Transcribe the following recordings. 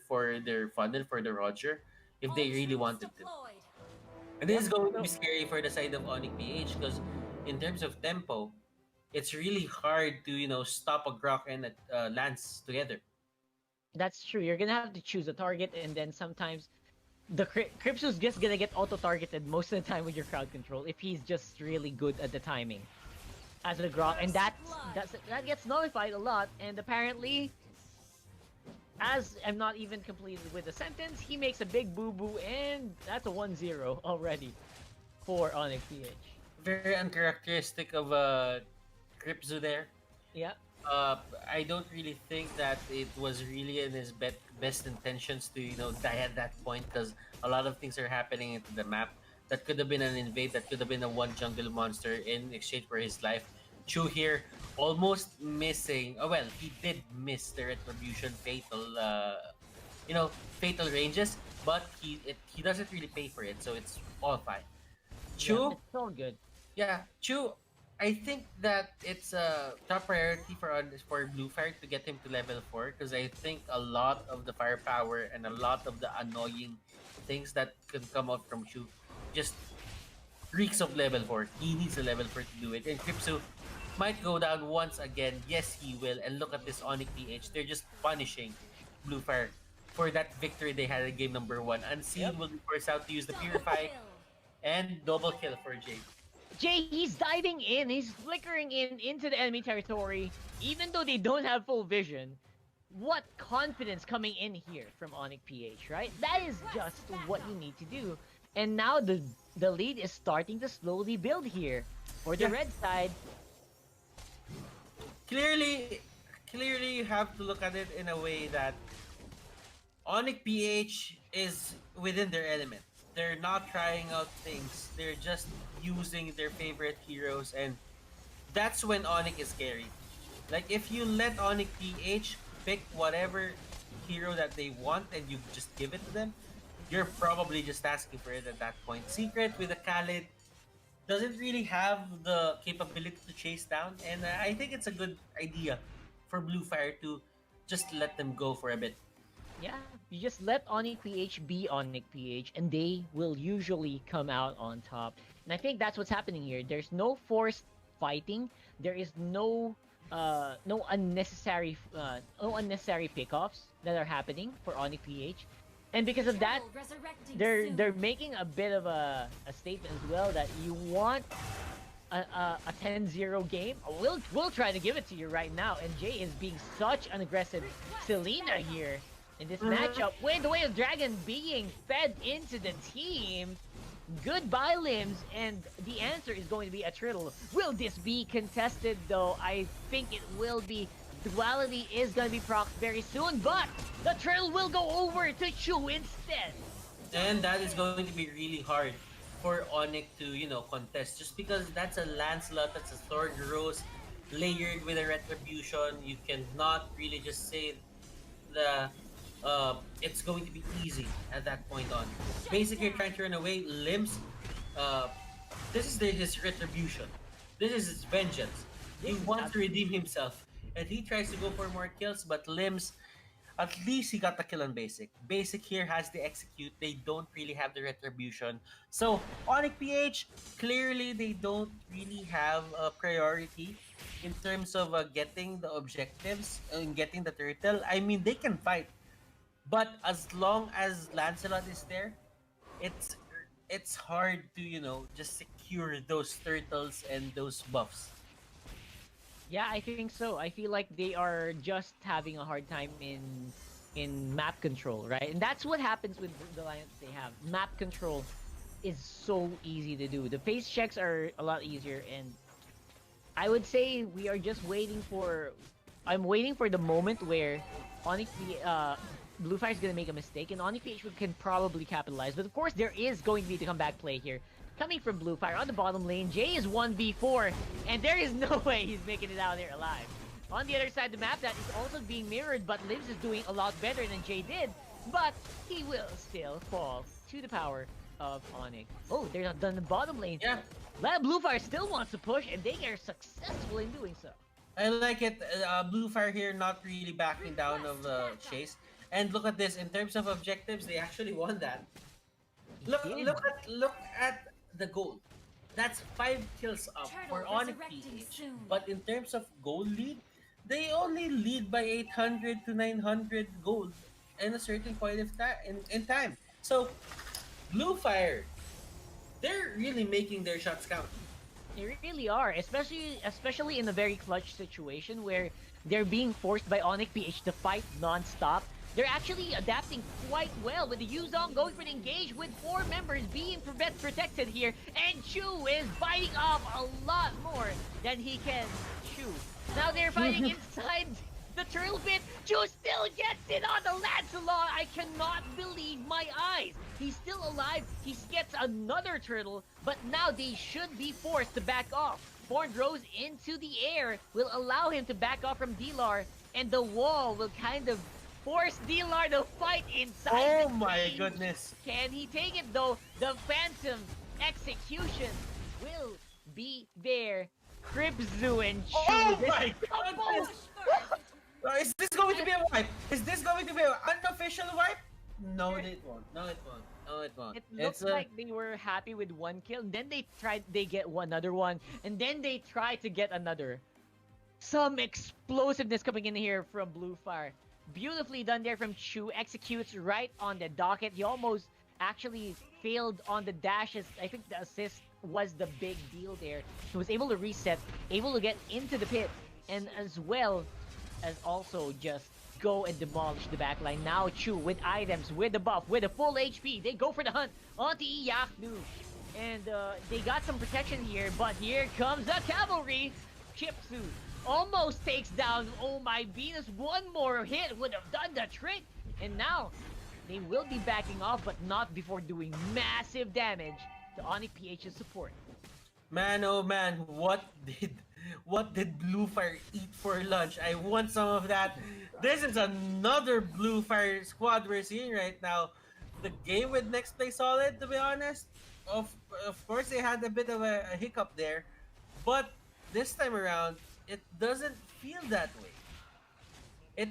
for their funnel for the Roger if they really Troops wanted to. deployed. And this Yep. is going to be So scary for the side of ONIC PH because in terms of tempo, it's really hard to stop a Grok and a Lance together. that's true. You're gonna have to choose a target, and then sometimes the Crypzu's just gonna get auto targeted most of the time with your crowd control if he's just really good at the timing as the Grok, and First blood. that gets nullified a lot. And apparently, as I'm not even completed with the sentence, he makes a big boo boo, and that's a 1-0 already for ONIC PH. Very uncharacteristic of Crypzu there. Yeah, I don't really think that it was really in his best intentions to die at that point because a lot of things are happening into the map. That could have been an invade. That could have been a one jungle monster in exchange for his life. Chu here almost missing. Oh well, he did miss the retribution fatal. Fatal ranges, but he doesn't really pay for it, so it's all fine. yeah, Chu, it's all good. yeah, Chu. I think that it's a top priority for Bluefire to get him to level 4 because I think a lot of the firepower and a lot of the annoying things that can come out from Chu just reeks of level 4. He needs a level 4 to do it. And Crypzu might go down once again. Yes, he will. And look at this ONIC PH. They're just punishing Bluefire for that victory they had in game number 1. Yep. Unseen will be forced out to use the Double Purify kill. and double kill for Jade. Jay, he's diving in. He's flickering in into the enemy territory, even though they don't have full vision. What confidence coming in here from ONIC PH, right? That is just what you need to do. And now the lead is starting to slowly build here. For the Yeah. red side, Clearly, you have to look at it in a way that ONIC PH is within their element. They're not trying out things. They're just using their favorite heroes, and that's when ONIC is scary. Like if you let ONIC PH pick whatever hero that they want and you just give it to them, you're probably just asking for it at that point. Secret with a Khalid doesn't really have the capability to chase down, and I think it's a good idea for Bluefire to just let them go for a bit. yeah, you just let ONIC PH be ONIC PH, and they will usually come out on top. And I think that's what's happening here. There's no forced fighting. There is no unnecessary pickoffs that are happening for ONIC PH. And because of that, Turtle resurrecting they're soon. making a bit of a statement as well that you want a 10-0 game. We'll try to give it to you right now. And Jay is being such an aggressive Selena here in this matchup. With the way of Dragon being fed into the team. Goodbye, Limbs, and the answer is going to be a Turtle. Will this be contested, though? I think it will be. Duality is going to be procced very soon, but the Turtle will go over to Chuuu instead. And that is going to be really hard for ONIC to, contest. Just because that's a Lancelot, that's a Sword Rose, layered with a Retribution. You cannot really just say the it's going to be easy at that point on. Basically, you're trying to run away. Limbs, uh, this is his retribution. This is his vengeance. He This is wants to redeem himself. And he tries to go for more kills, but Limbs, at least he got the kill on Basic. Basic here has the execute. They don't really have the retribution. So, ONIC PH, clearly they don't really have a priority in terms of getting the objectives and getting the turtle. I mean, they can fight. But as long as Lancelot is there, it's it's hard to, just secure those turtles and those buffs. Yeah, I think so. I feel like they are just having a hard time in map control, right? And that's what happens with the lineups they have. Map control is so easy to do. The face checks are a lot easier, and I would say we are just waiting for. I'm waiting for the moment where honestly, Bluefire is gonna make a mistake, and ONIC can probably capitalize. But of course, there is going to be the comeback play here. Coming from Bluefire on the bottom lane, Jay is 1v4, and there is no way he's making it out there alive. On the other side of the map, that is also being mirrored, but limz is doing a lot better than Jay did. But he will still fall to the power of ONIC. Oh, they're not done the bottom lane. Yeah, Bluefire still wants to push, and they are successful in doing so. I like it. Bluefire here not really backing down of the chase. And look at this. In terms of objectives, they actually won that. He did. Look at the goal. That's 5 kills up for Turtle ONIC resurrecting PH. soon. But in terms of gold lead, they only lead by 800 to 900 gold in a certain point of in time. So Blufire, they're really making their shots count. They really are, especially in a very clutch situation where they're being forced by ONIC PH to fight non-stop. They're actually adapting quite well with the Yuzong going for the engage with 4 members being protected here, and Chuuu is biting off a lot more than he can chew. Now they're fighting inside the turtle pit. Chuuu still gets it on the Lancelot. I cannot believe my eyes. He's still alive. He gets another turtle, but now they should be forced to back off. Horned Rose into the air will allow him to back off from Dlar, and the wall will kind of force Dlar to fight inside Oh the my cage. goodness. Can he take it though? The Phantom execution will be there. Crypzu and Chuuu. Oh This my couple- goodness. Is this going to be a wipe? Is this going to be an unofficial wipe? No, it won't. No, it won't. No, it won't. It looks like they were happy with 1 kill. Then they get another one, and then they try to get another. Some explosiveness coming in here from Blufire. Beautifully done there from Chuuu. Executes right on the docket. He almost actually failed on the dashes. I think the assist was the big deal there. He was able to reset, able to get into the pit, and as well as also just go and demolish the backline. Now Chuuu with items, with the buff, with a full HP. They go for the hunt onto Iyaknu. And they got some protection here, but here comes the cavalry. Crypzu almost takes down Oh My Venus. One more hit would have done the trick. And now they will be backing off, but not before doing massive damage to ONIC PH's support. Man, oh man, what did Blufire eat for lunch? I want some of that. This is another Blufire squad we're seeing right now. The game with next play solid, to be honest. Of course they had a bit of a hiccup there, but this time around it doesn't feel that way. It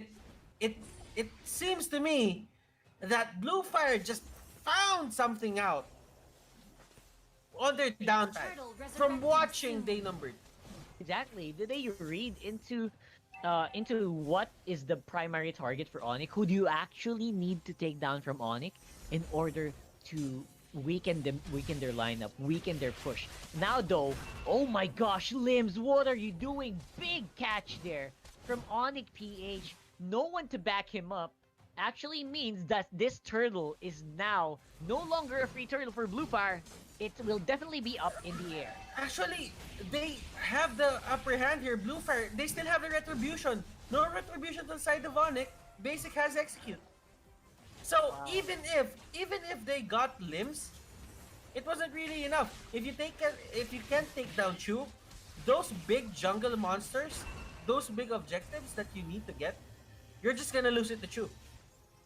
it it seems to me that Blufire just found something out on their downtime from watching Day Numbered. Exactly. Did they read into what is the primary target for ONIC? Who do you actually need to take down from ONIC in order to weaken their lineup, weaken their push? Now though, oh my gosh, limz, what are you doing? Big catch there from ONIC PH. No one to back him up actually means that this turtle is now no longer a free turtle for Blufire. It will definitely be up in the air. Actually, they have the upper hand here. Blufire, they still have the retribution. No retribution to the side of ONIC. Basic has execute. So Wow. even if they got limz, it wasn't really enough. If you can't take down Chuuu, those big jungle monsters, those big objectives that you need to get, you're just gonna lose it to Chuuu.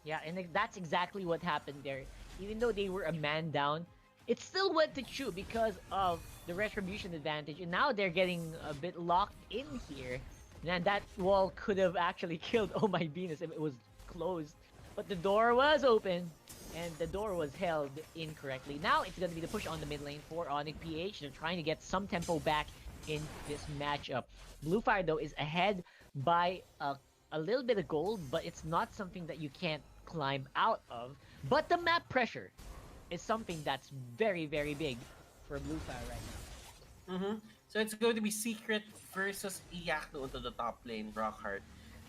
Yeah, and that's exactly what happened there. Even though they were a man down, it still went to Chuuu because of the retribution advantage, and now they're getting a bit locked in here. And that wall could have actually killed Oh My Venus if it was closed. But the door was open, and the door was held incorrectly. Now it's going to be the push on the mid lane for ONIC PH. They're trying to get some tempo back in this matchup. Blufire, though, is ahead by a little bit of gold, but it's not something that you can't climb out of. But the map pressure is something that's very, very big for Blufire right now. Mm-hmm. So it's going to be Secret versus Iyaknu into the top lane, Rockhart.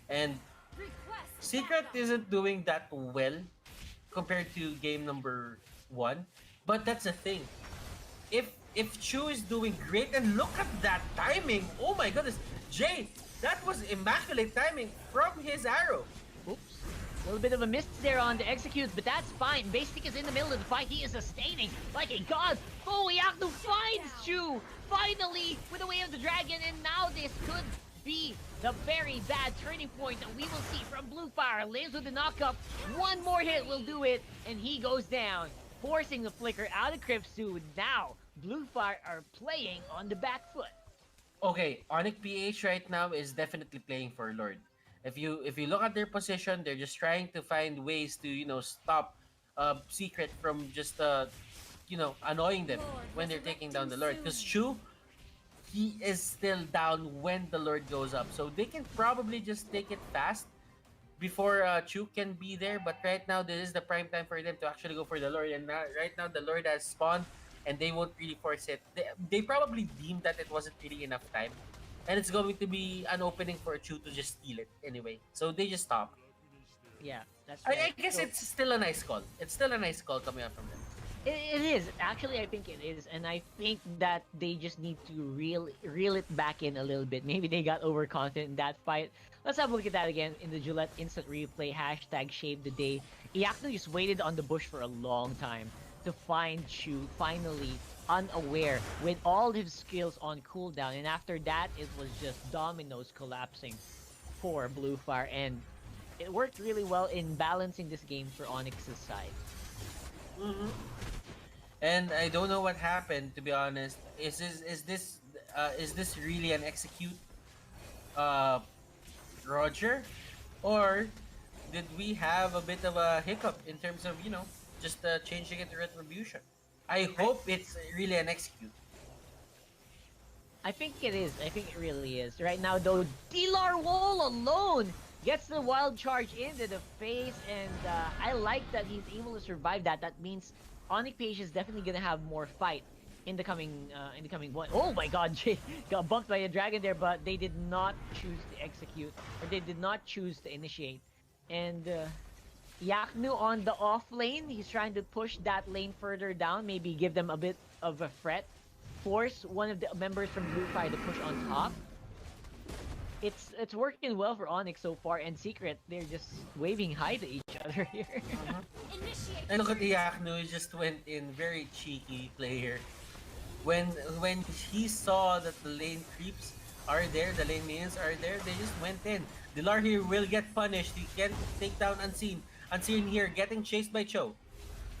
And Secret isn't doing that well compared to game number 1. But that's the thing. If Chuuu is doing great, and look at that timing. Oh my goodness. Jay, that was immaculate timing from his arrow. Oops. A little bit of a miss there on the executes, but that's fine. Basic is in the middle of the fight. He is sustaining like a god. Oh, Iyaknu finds Chuuu finally with the way of the dragon, and now this could be the very bad turning point that we will see from Blufire. Lives with the knockup. One more hit will do it, and he goes down, forcing the flicker out of Crypzu. Now, Blufire are playing on the back foot. Okay, ONIC PH right now is definitely playing for Lord. If you look at their position, they're just trying to find ways to stop Secret from just annoying them Lord when they're taking resurrecting down the Lord. Because soon. Chu, he is still down when the Lord goes up, so they can probably just take it fast before Chu can be there. But right now, this is the prime time for them to actually go for the Lord. And right now, the Lord has spawned, and they won't really force it. They probably deemed that it wasn't really enough time, and it's going to be an opening for Chu to just steal it anyway. So they just stop. Yeah, that's I right. guess So it's still a nice call. It's still a nice call coming out from them. it is actually. I think it is, and I think that they just need to reel it back in a little bit. Maybe they got overconfident in that fight. Let's have a look at that again in the Gillette instant replay. Hashtag shave the day. Iakno just waited on the bush for a long time to find Chu. Finally, unaware with all his skills on cooldown, and after that, it was just dominoes collapsing for Blufire, and it worked really well in balancing this game for Onyx's side. Mm-hmm. And I don't know what happened, to be honest. Is this really an execute, uh, Roger, or did we have a bit of a hiccup in terms of just changing it to retribution? I hope it's really an execute. I think it is. I think it really is. Right now, though, Dlar Wall alone gets the wild charge into the face, and I like that he's able to survive that. That means onicph is definitely gonna have more fight in the coming one. Oh my God, Jay got bumped by a dragon there, but they did not choose to execute, or they did not choose to initiate. And Yaknu on the off lane, he's trying to push that lane further down, maybe give them a bit of a threat, force one of the members from Blufire to push on top. It's working well for Onyx so far, and Secret, they're just waving hi to each other here. Uh-huh. Initiate And look at retreat. Iakno, he just went in, very cheeky player. When when he saw that the lane creeps are there, the lane minions are there, they just went in. Dlar here will get punished. He can take down Unseen. Unseen here getting chased by Cho.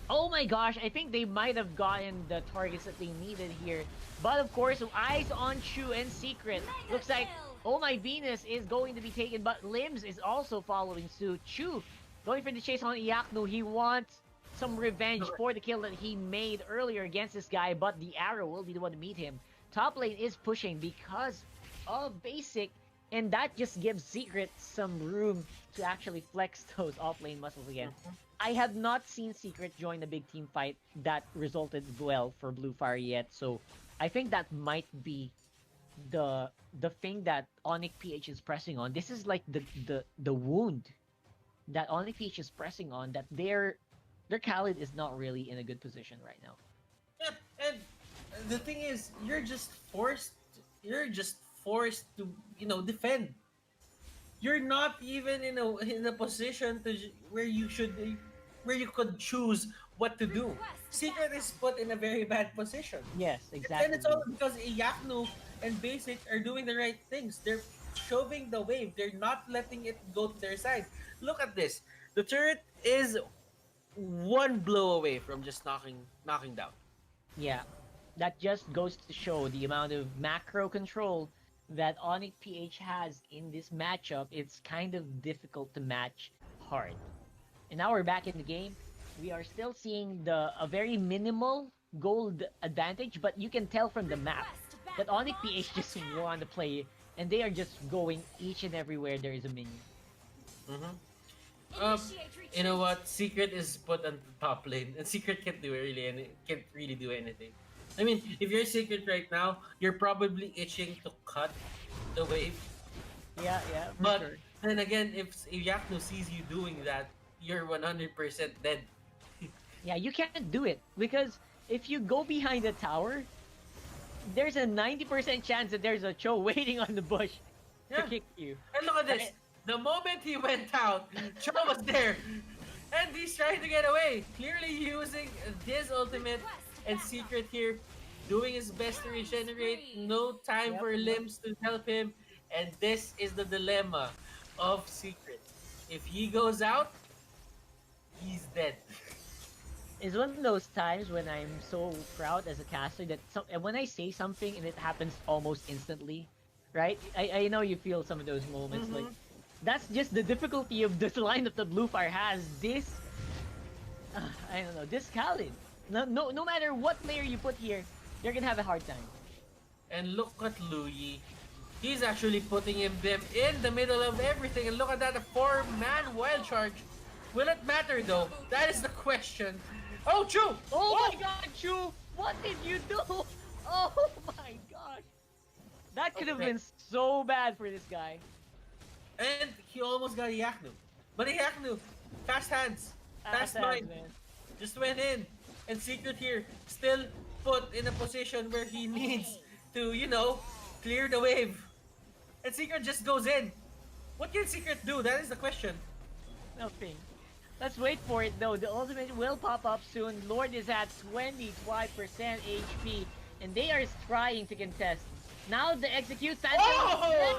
Oh my gosh, I think they might have gotten the targets that they needed here. But of course, eyes on Chuuu and Secret. Mega Looks like kill. Oh My Venus is going to be taken, but limz is also following suit. Chuuu going for the chase on Iakno. He wants some revenge for the kill that he made earlier against this guy, but the arrow will be the one to meet him. Top lane is pushing because of basic, and that just gives Secret some room to actually flex those offlane muscles again. I have not seen Secret join a big team fight that resulted well for Blufire yet, so I think that might be the thing that onicph is pressing on. This is like the wound that onicph is pressing on, that their Khalid is not really in a good position right now. Yep, and the thing is, you're just forced to defend. You're not even in a position where you could choose what to do. Request Secret is backup. put in a very bad position. Yes, And exactly. it's all because Iyaknu and Basic are doing the right things. They're shoving the wave. They're not letting it go to their side. Look at this. The turret is one blow away from just knocking down. Yeah, that just goes to show the amount of macro control that onicph has in this matchup. It's kind of difficult to match hard. And now we're back in the game. We are still seeing a very minimal gold advantage, but you can tell from the map Request that backup launch onicph just attack. want to play, and they are just going each and everywhere there is a minion. Mm-hmm. Initiate retreat. You know what? Secret is put on the top lane, and Secret can't really do anything. I mean, if you're Secret right now, you're probably itching to cut the wave. Yeah, for But sure. then again, if Yakno sees you doing that, you're 100% dead. Yeah, you can't do it because if you go behind the tower, there's a 90% chance that there's a Cho waiting on the bush to Yeah. kick you. And look at this. Right? The moment he went out, Cho was there. And he's trying to get away. Clearly using his ultimate, and Secret here doing his best to regenerate. No time Yep, for yep. limbs to help him. And this is the dilemma of Secret. If he goes out, he's dead. It's one of those times when I'm so proud as a caster that and when I say something and it happens almost instantly, right? I know you feel some of those moments, like Mhm. that's just the difficulty of this lineup that Blufire has. This, I don't know, this Khalid. No matter what player you put here, they're gonna have a hard time. And look at Luyi. He's actually putting them in the middle of everything. And look at that, a 4-man wild charge. Will it matter though? That is the question. Oh, Chuuu! Oh my god, Chuuu! What did you do? Oh my gosh! That could have Okay. been so bad for this guy. And he almost got Yaknu. But Yaknu, fast hands, fast Fast mind, hands, man. just went in. And Secret here, still put in a position where he needs to, clear the wave. And Secret just goes in. What can Secret do? That is the question. Nothing. Let's wait for it though. The ultimate will pop up soon. Lord is at 25% HP, and they are trying to contest. Now the execute time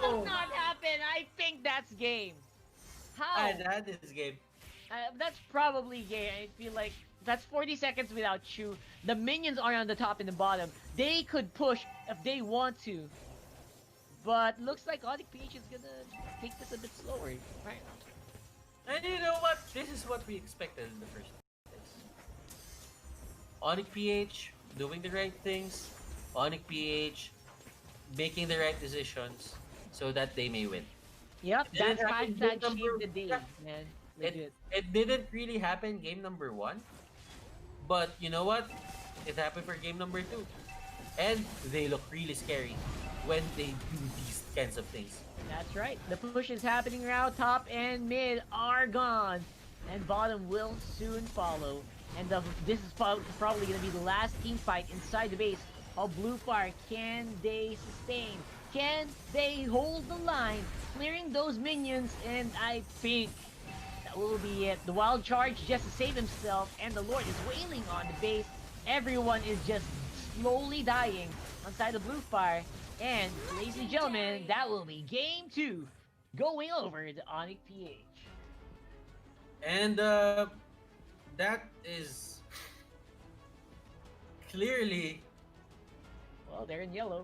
will not happen. I think that's game. How? And that is game. That's probably game. I feel like that's 40 seconds without Chuuu. The minions are on the top and the bottom. They could push if they want to. But looks like onicph is gonna take this a bit slower right now. And you know what? This is what we expected in the first place. onicph doing the right things. onicph making the right decisions so that they may win. Yep, It that's didn't happen hashtag game number- save the day, yeah. man. It, Legit. it didn't really happen game number 1. But you know what? It happened for game number 2. And they look really scary when they do these kinds of things. That's right. The push is happening now. Top and mid are gone. And bottom will soon follow. And this is probably going to be the last team fight inside the base of Blufire. Can they sustain? Can they hold the line? Clearing those minions, and I think that will be it. The wild charge just to save himself, and the Lord is wailing on the base. Everyone is just slowly dying outside the Blufire. And, ladies and gentlemen, that will be game 2 going over to onicph. And that is clearly Well, they're in yellow.